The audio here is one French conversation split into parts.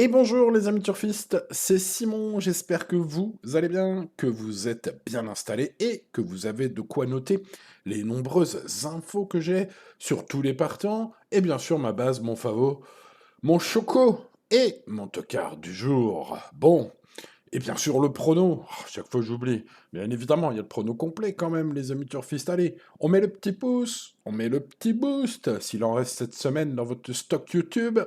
Et bonjour les amis turfistes, c'est Simon, j'espère que vous allez bien, que vous êtes bien installés et que vous avez de quoi noter les nombreuses infos que j'ai sur tous les partants et bien sûr ma base, mon favori, mon choco et mon tocard du jour. Bon, et bien sûr le prono, chaque fois j'oublie, bien évidemment il y a le prono complet quand même les amis turfistes, allez, on met le petit pouce, on met le petit boost s'il en reste cette semaine dans votre stock YouTube.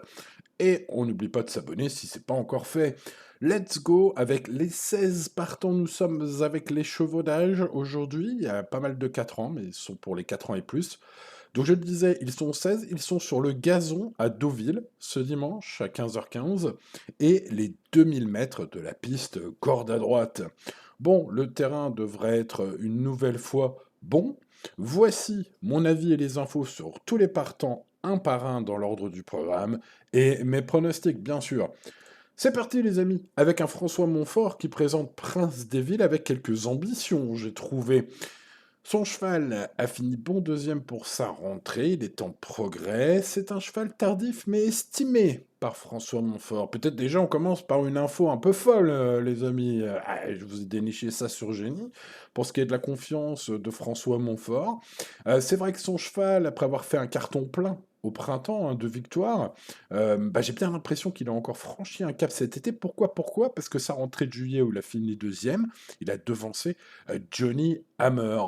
Et on n'oublie pas de s'abonner si c'est pas encore fait. Let's go avec les 16 partants. Nous sommes avec les chevaux d'âge aujourd'hui. Il y a pas mal de 4 ans, mais ils sont pour les 4 ans et plus. Donc je le disais, ils sont 16. Ils sont sur le gazon à Deauville ce dimanche à 15h15 et les 2000 mètres de la piste corde à droite. Bon, le terrain devrait être une nouvelle fois bon. Voici mon avis et les infos sur tous les partants un par un dans l'ordre du programme et mes pronostics, bien sûr. C'est parti, les amis, avec un François Montfort qui présente Prince des Villes avec quelques ambitions, j'ai trouvé. Son cheval a fini bon deuxième pour sa rentrée, il est en progrès. C'est un cheval tardif mais estimé par François Montfort. Peut-être déjà on commence par une info un peu folle, les amis. Je vous ai déniché ça sur Génie. Pour ce qui est de la confiance de François Montfort, c'est vrai que son cheval, après avoir fait un carton plein au printemps de victoire, j'ai bien l'impression qu'il a encore franchi un cap cet été. Pourquoi? Parce que sa rentrée de juillet où il a fini deuxième, il a devancé Johnny Hammer.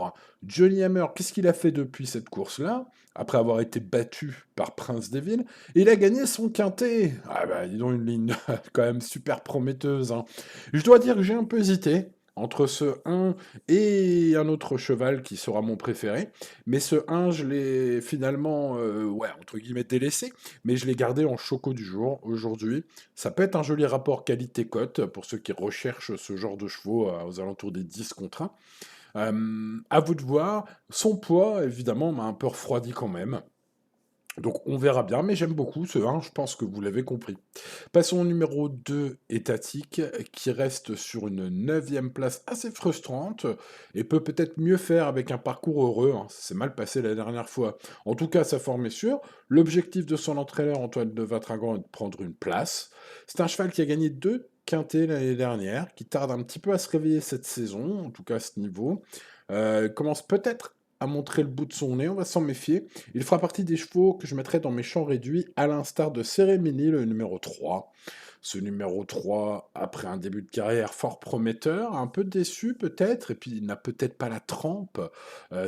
Johnny Hammer, qu'est-ce qu'il a fait depuis cette course-là? Après avoir été battu par Prince des Villes, il a gagné son quintet. Ah bah, dis donc, une ligne quand même super prometteuse, hein. Je dois dire que j'ai un peu hésité entre ce 1 et un autre cheval qui sera mon préféré. Mais ce 1, je l'ai finalement, ouais, entre guillemets, délaissé. Mais je l'ai gardé en choco du jour, aujourd'hui. Ça peut être un joli rapport qualité-cote pour ceux qui recherchent ce genre de chevaux aux alentours des 10 contre 1. À vous de voir. Son poids, évidemment, m'a un peu refroidi quand même. Donc on verra bien, mais j'aime beaucoup ce 1, je pense que vous l'avez compris. Passons au numéro 2, Étatique, qui reste sur une neuvième place assez frustrante, et peut peut-être mieux faire avec un parcours heureux, hein. Ça s'est mal passé la dernière fois. En tout cas, sa forme est sûre. L'objectif de son entraîneur, Antoine de Vatragan, est de prendre une place. C'est un cheval qui a gagné 2 quintés l'année dernière, qui tarde un petit peu à se réveiller cette saison, en tout cas à ce niveau. Commence peut-être à montrer le bout de son nez, on va s'en méfier. Il fera partie des chevaux que je mettrai dans mes champs réduits, à l'instar de Cérémini, le numéro 3. Ce numéro 3, après un début de carrière fort prometteur, un peu déçu peut-être, et puis il n'a peut-être pas la trempe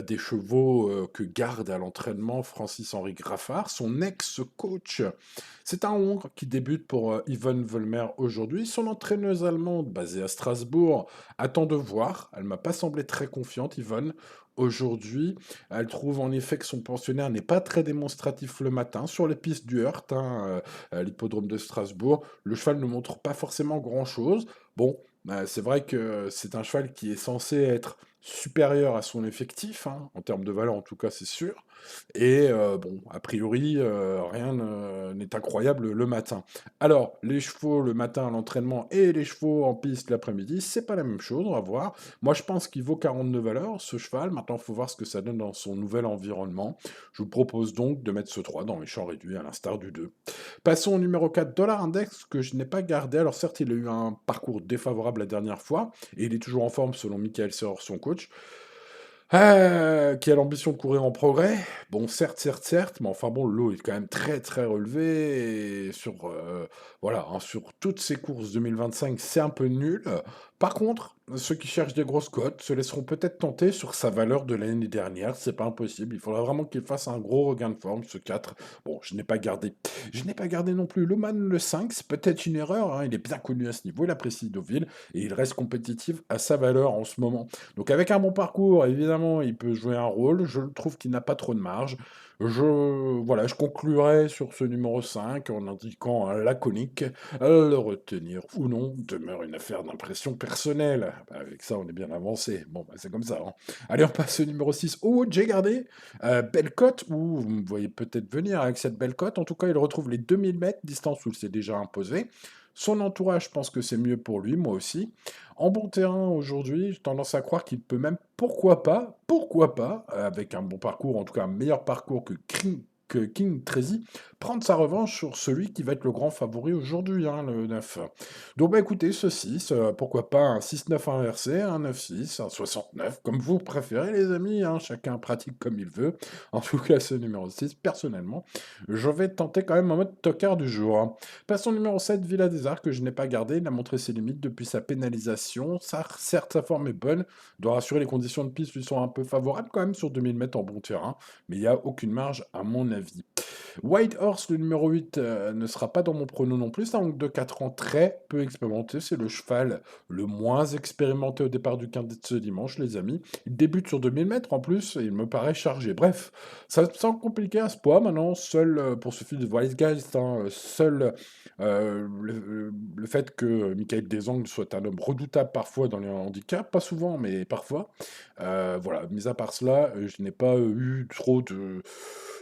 des chevaux que garde à l'entraînement Francis-Henri Graffard, son ex-coach. C'est un Hongre qui débute pour Yvonne Volmer aujourd'hui. Son entraîneuse allemande, basée à Strasbourg, attend de voir. Elle m'a pas semblé très confiante, Yvonne. Aujourd'hui, elle trouve en effet que son pensionnaire n'est pas très démonstratif le matin sur les pistes du Hurt, hein, à l'hippodrome de Strasbourg. Le cheval ne montre pas forcément grand-chose. Bon, c'est vrai que c'est un cheval qui est censé être supérieur à son effectif, hein, en termes de valeur en tout cas, c'est sûr. Et bon, a priori, rien n'est incroyable le matin. Alors, les chevaux le matin à l'entraînement et les chevaux en piste l'après-midi, c'est pas la même chose, on va voir. Moi, je pense qu'il vaut 42 valeurs, ce cheval. Maintenant, il faut voir ce que ça donne dans son nouvel environnement. Je vous propose donc de mettre ce 3 dans mes champs réduits, à l'instar du 2. Passons au numéro 4, Dollar Index, que je n'ai pas gardé. Alors certes, il a eu un parcours défavorable la dernière fois, et il est toujours en forme selon Michael Sor, son coach. Qui a l'ambition de courir en progrès. Bon, certes, mais enfin bon, le lot est quand même très très relevé. Et sur, voilà, hein, sur toutes ces courses 2025, c'est un peu nul. Par contre, ceux qui cherchent des grosses cotes se laisseront peut-être tenter sur sa valeur de l'année dernière. C'est pas impossible. Il faudra vraiment qu'il fasse un gros regain de forme, ce 4. Bon, je n'ai pas gardé. Je n'ai pas gardé non plus Loman le 5. C'est peut-être une erreur, hein. Il est bien connu à ce niveau. Il apprécie Deauville et il reste compétitif à sa valeur en ce moment. Donc avec un bon parcours, évidemment, il peut jouer un rôle. Je trouve qu'il n'a pas trop de marge. Voilà, je conclurai sur ce numéro 5 en indiquant un laconique. Le retenir ou non demeure une affaire d'impression personnelle. Bah, avec ça, on est bien avancé. Bon, bah, c'est comme ça, hein. Allez, on passe au numéro 6. Oh, j'ai gardé belle cote, ou vous me voyez peut-être venir avec cette belle cote. En tout cas, il retrouve les 2000 mètres, distance où il s'est déjà imposé. Son entourage, je pense que c'est mieux pour lui, moi aussi. En bon terrain aujourd'hui, j'ai tendance à croire qu'il peut même, pourquoi pas, avec un bon parcours, en tout cas un meilleur parcours que King Crazy prendre sa revanche sur celui qui va être le grand favori aujourd'hui, hein, le 9. Donc bah écoutez, ce 6, pourquoi pas un 6-9 inversé, un 9-6, un 69, comme vous préférez les amis, hein, chacun pratique comme il veut. En tout cas, ce numéro 6, personnellement, je vais tenter quand même en mode tocard du jour, hein. Passons au numéro 7, Villa des Arts, que je n'ai pas gardé, il a montré ses limites depuis sa pénalisation. Certes, sa forme est bonne, doit rassurer, les conditions de piste lui sont un peu favorables quand même sur 2000 mètres en bon terrain, mais il n'y a aucune marge à mon avis. White Horse, le numéro 8, ne sera pas dans mon prono non plus. C'est un oncle de 4 ans très peu expérimenté. C'est le cheval le moins expérimenté au départ du quintet de ce dimanche, les amis. Il débute sur 2000 mètres en plus et il me paraît chargé. Bref, ça me semble compliqué à ce poids maintenant. Seul, pour ce fil de Wise Guys, hein, seul le fait que Michael Desangles soit un homme redoutable parfois dans les handicaps, pas souvent, mais parfois. Voilà, mis à part cela, je n'ai pas eu trop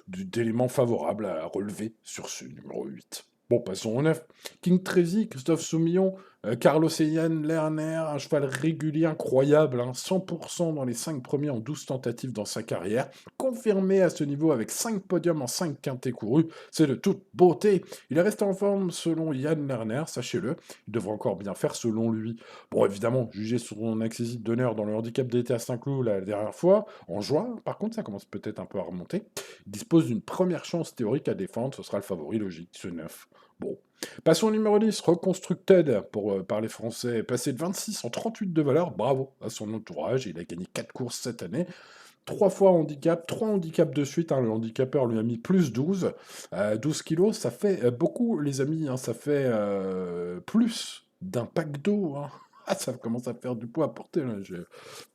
d'éléments favorables à relever sur ce numéro 8. Bon, passons au 9. King Trezy, Christophe Soumillon, Carlos Eyan Lerner, un cheval régulier incroyable, hein, 100% dans les 5 premiers en 12 tentatives dans sa carrière, confirmé à ce niveau avec 5 podiums en 5 quintés courus, c'est de toute beauté. Il est resté en forme selon Yann Lerner, sachez-le, il devrait encore bien faire selon lui. Bon, évidemment, jugé sur son accessible d'honneur dans le handicap d'été à Saint-Cloud la dernière fois, en juin, par contre, ça commence peut-être un peu à remonter, il dispose d'une première chance théorique à défendre, ce sera le favori logique, ce 9. Bon. Passons au numéro 10, Reconstructed, pour parler français, passé de 26 en 38 de valeur, bravo à son entourage, il a gagné 4 courses cette année, 3 fois handicap, 3 handicaps de suite, hein, le handicapeur lui a mis plus 12, 12 kilos, ça fait beaucoup les amis, hein, ça fait plus d'un pack d'eau, hein. Ah, ça commence à faire du poids à porter, là. J'ai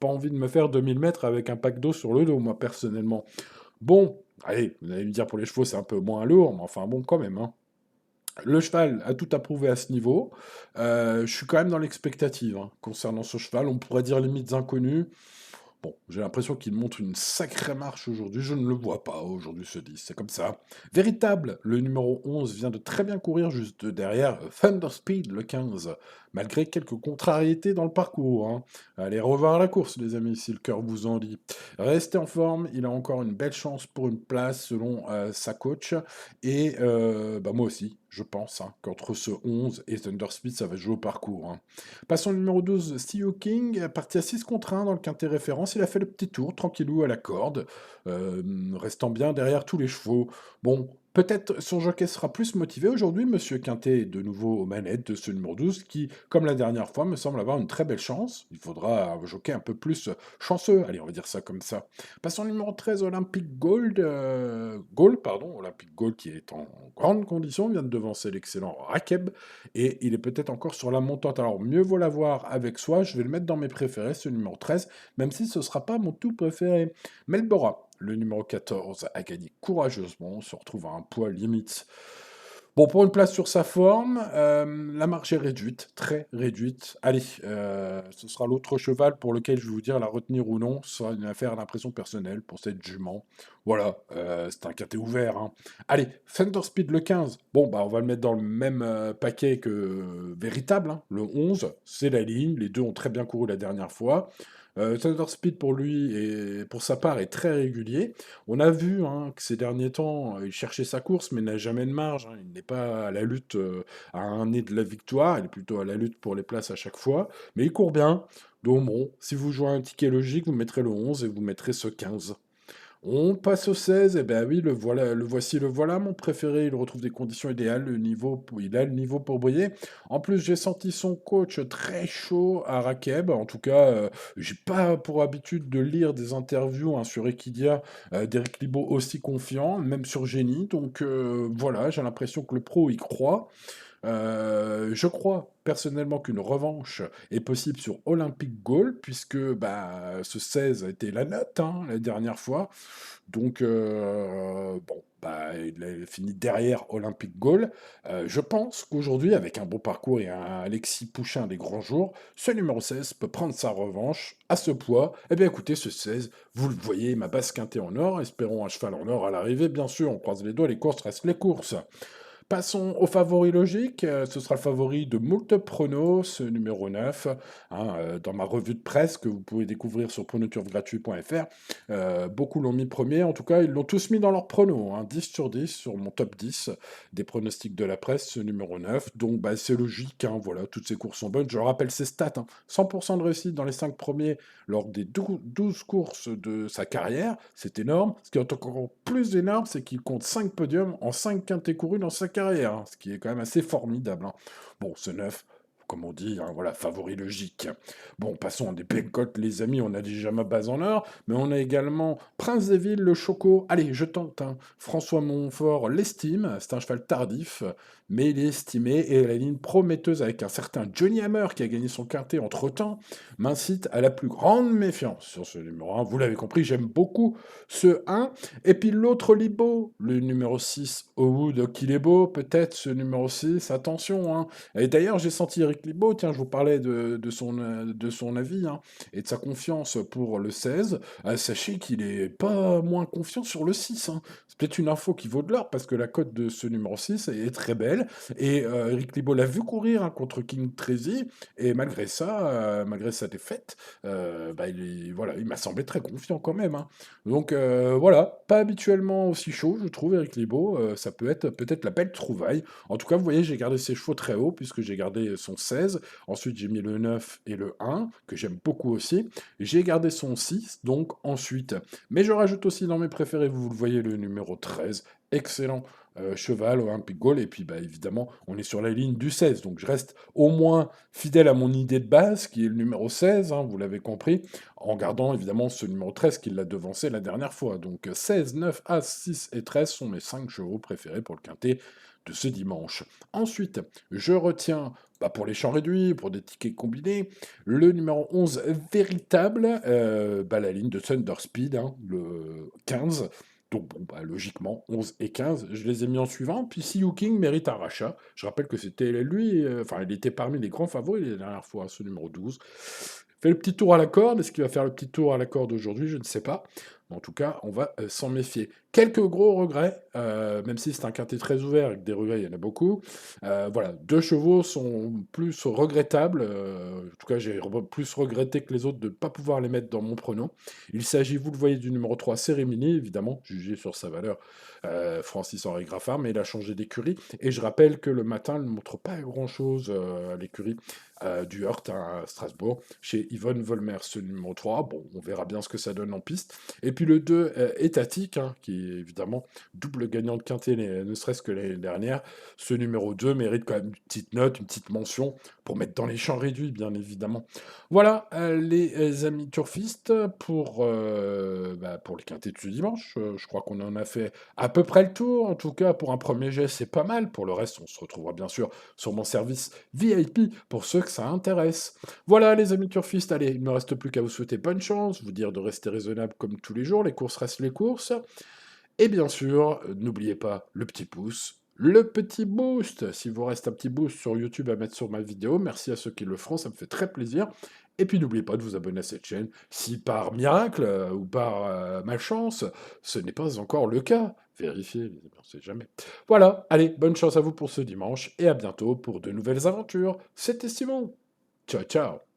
pas envie de me faire 2000 mètres avec un pack d'eau sur le dos, moi, personnellement. Bon, allez, vous allez me dire pour les chevaux, c'est un peu moins lourd, mais enfin bon, quand même, hein. Le cheval a tout approuvé à ce niveau. Je suis quand même dans l'expectative, hein, concernant ce cheval. On pourrait dire limites inconnues. Bon, j'ai l'impression qu'il montre une sacrée marche aujourd'hui. Je ne le vois pas aujourd'hui, ce 10. C'est comme ça. Véritable, le numéro 11 vient de très bien courir juste derrière Thunder Speed, le 15, malgré quelques contrariétés dans le parcours, hein. Allez revoir la course, les amis, si le cœur vous en dit. Restez en forme, il a encore une belle chance pour une place selon sa coach. Et bah, moi aussi, je pense, hein, qu'entre ce 11 et Thunder Speed, ça va jouer au parcours, hein. Passons au numéro 12, Steve King, parti à 6 contre 1 dans le quintet référence. Il a fait le petit tour, tranquillou à la corde, restant bien derrière tous les chevaux. Bon, peut-être son jockey sera plus motivé aujourd'hui. Monsieur Quintet est de nouveau aux manettes de ce numéro 12 qui, comme la dernière fois, me semble avoir une très belle chance. Il faudra un jockey un peu plus chanceux. Allez, on va dire ça comme ça. Passons au numéro 13, Olympic Gold. Gold, pardon, Olympic Gold qui est en grande condition, vient de devancer l'excellent Rakeb et il est peut-être encore sur la montante. Alors, mieux vaut l'avoir avec soi. Je vais le mettre dans mes préférés, ce numéro 13, même si ce ne sera pas mon tout préféré. Melbora, le numéro 14, a gagné courageusement. On se retrouve à un poids limite. Bon, pour une place sur sa forme, la marge est réduite, très réduite. Allez, ce sera l'autre cheval pour lequel je vais vous dire la retenir ou non. Ce sera une affaire d'impression personnelle pour cette jument. Voilà, c'est un quintet ouvert, hein. Allez, Thunder Speed le 15. Bon, bah, on va le mettre dans le même paquet que Véritable, hein. Le 11, c'est la ligne. Les deux ont très bien couru la dernière fois. Thunder Speed pour lui et pour sa part est très régulier. On a vu, hein, que ces derniers temps, il cherchait sa course, mais n'a jamais de marge, hein. Il n'est pas à la lutte à un nez de la victoire, il est plutôt à la lutte pour les places à chaque fois. Mais il court bien. Donc bon, si vous jouez un ticket logique, vous mettrez le 11 et vous mettrez ce 15. On passe au 16, et ben oui, le voilà, le voici, le voilà, mon préféré. Il retrouve des conditions idéales, il a le niveau pour briller. En plus, j'ai senti son coach très chaud à Rakeb. En tout cas, j'ai pas pour habitude de lire des interviews, hein, sur Equidia d'Eric Libaud aussi confiant, même sur Génie. Donc voilà, j'ai l'impression que le pro y croit. Je crois personnellement qu'une revanche est possible sur Olympic Goal, puisque bah, ce 16 a été la note, hein, la dernière fois. Donc, bon, bah, il a fini derrière Olympic Goal. Je pense qu'aujourd'hui, avec un bon parcours et un Alexis Pouchin des grands jours, ce numéro 16 peut prendre sa revanche à ce poids. Eh bien, écoutez, ce 16, vous le voyez, ma basse quintée en or, espérons un cheval en or à l'arrivée, bien sûr, on croise les doigts, les courses restent les courses. Passons au favori logique. Ce sera le favori de moult pronos, ce numéro 9, hein, dans ma revue de presse que vous pouvez découvrir sur pronoturfgratuit.fr. Beaucoup l'ont mis premier. En tout cas, ils l'ont tous mis dans leur pronos, hein, 10 sur 10 sur mon top 10 des pronostics de la presse, ce numéro 9. Donc, bah, c'est logique. Hein, voilà, toutes ces courses sont bonnes. Je rappelle ses stats, hein, 100% de réussite dans les 5 premiers lors des 12 courses de sa carrière. C'est énorme. Ce qui est encore plus énorme, c'est qu'il compte 5 podiums en 5 quintés courus dans sa carrière, hein, ce qui est quand même assez formidable. Hein. Bon, ce 9, comme on dit, hein, voilà, favori logique. Bon, passons à des belles cotes, les amis, on a déjà ma base en or, mais on a également Prince des Villes, le Choco. Allez, je tente, hein. François Montfort l'estime, c'est un cheval tardif, mais il est estimé, et la ligne prometteuse avec un certain Johnny Hammer, qui a gagné son quintet entre-temps, m'incite à la plus grande méfiance sur ce numéro 1. Vous l'avez compris, j'aime beaucoup ce 1. Et puis l'autre Libo, le numéro 6, Owood, qu'il est beau, peut-être ce numéro 6, attention. Hein. Et d'ailleurs, j'ai senti Eric Libo, tiens, je vous parlais de son avis hein, et de sa confiance pour le 16. Sachez qu'il est pas moins confiant sur le 6. Hein. C'est peut-être une info qui vaut de l'or parce que la cote de ce numéro 6 est très belle. Et Eric Libo l'a vu courir hein, contre King Tracy. Et malgré ça, malgré sa défaite, bah, voilà, il m'a semblé très confiant quand même. Hein. Donc voilà, pas habituellement aussi chaud, je trouve, Eric Libo. Ça peut être peut-être la belle trouvaille. En tout cas, vous voyez, j'ai gardé ses chevaux très haut, puisque j'ai gardé son 16. Ensuite, j'ai mis le 9 et le 1, que j'aime beaucoup aussi. J'ai gardé son 6, donc ensuite. Mais je rajoute aussi dans mes préférés, vous le voyez, le numéro 13. Excellent cheval, Olympic Goal. Et puis, bah, évidemment, on est sur la ligne du 16. Donc, je reste au moins fidèle à mon idée de base, qui est le numéro 16, hein, vous l'avez compris, en gardant évidemment ce numéro 13 qui l'a devancé la dernière fois. Donc 16, 9, As, 6 et 13 sont mes 5 chevaux préférés pour le quintet de ce dimanche. Ensuite, je retiens, bah, pour les champs réduits, pour des tickets combinés, le numéro 11 véritable, bah, la ligne de Thunder Speed, hein, le 15. Donc bon, bah, logiquement, 11 et 15, je les ai mis en suivant. Puis See You King mérite un rachat. Je rappelle que c'était lui, enfin, il était parmi les grands favoris la dernière fois, ce numéro 12. Fait le petit tour à la corde. Est-ce qu'il va faire le petit tour à la corde aujourd'hui? Je ne sais pas. Mais en tout cas, on va s'en méfier. Quelques gros regrets, même si c'est un quintet très ouvert avec des regrets, il y en a beaucoup. Voilà, deux chevaux sont plus regrettables. En tout cas, j'ai plus regretté que les autres de ne pas pouvoir les mettre dans mon prono. Il s'agit, vous le voyez, du numéro 3, Cérémini, évidemment, jugé sur sa valeur, Francis-Henri Graffard, mais il a changé d'écurie. Et je rappelle que le matin ne montre pas grand-chose à l'écurie du Hurt à Strasbourg, chez Yvonne Volmer, ce numéro 3. Bon, on verra bien ce que ça donne en piste. Et puis le 2, Étatique, hein, qui est évidemment double gagnant de quintet, ne serait-ce que l'année dernière. Ce numéro 2 mérite quand même une petite note, une petite mention, pour mettre dans les champs réduits, bien évidemment. Voilà, les amis turfistes, pour le quintet de ce dimanche. Je crois qu'on en a fait à peu près le tour. En tout cas, pour un premier jet, c'est pas mal. Pour le reste, on se retrouvera bien sûr sur mon service VIP pour ceux que ça intéresse. Voilà, les amis turfistes, allez, il ne me reste plus qu'à vous souhaiter bonne chance, vous dire de rester raisonnable comme tous les jours, les courses restent les courses. Et bien sûr, n'oubliez pas le petit pouce, le petit boost. Si vous reste un petit boost sur YouTube à mettre sur ma vidéo, merci à ceux qui le feront, ça me fait très plaisir. Et puis n'oubliez pas de vous abonner à cette chaîne, si par miracle ou par malchance, ce n'est pas encore le cas. Vérifiez, les amis, on ne sait jamais. Voilà, allez, bonne chance à vous pour ce dimanche, et à bientôt pour de nouvelles aventures. C'était Simon. Ciao, ciao.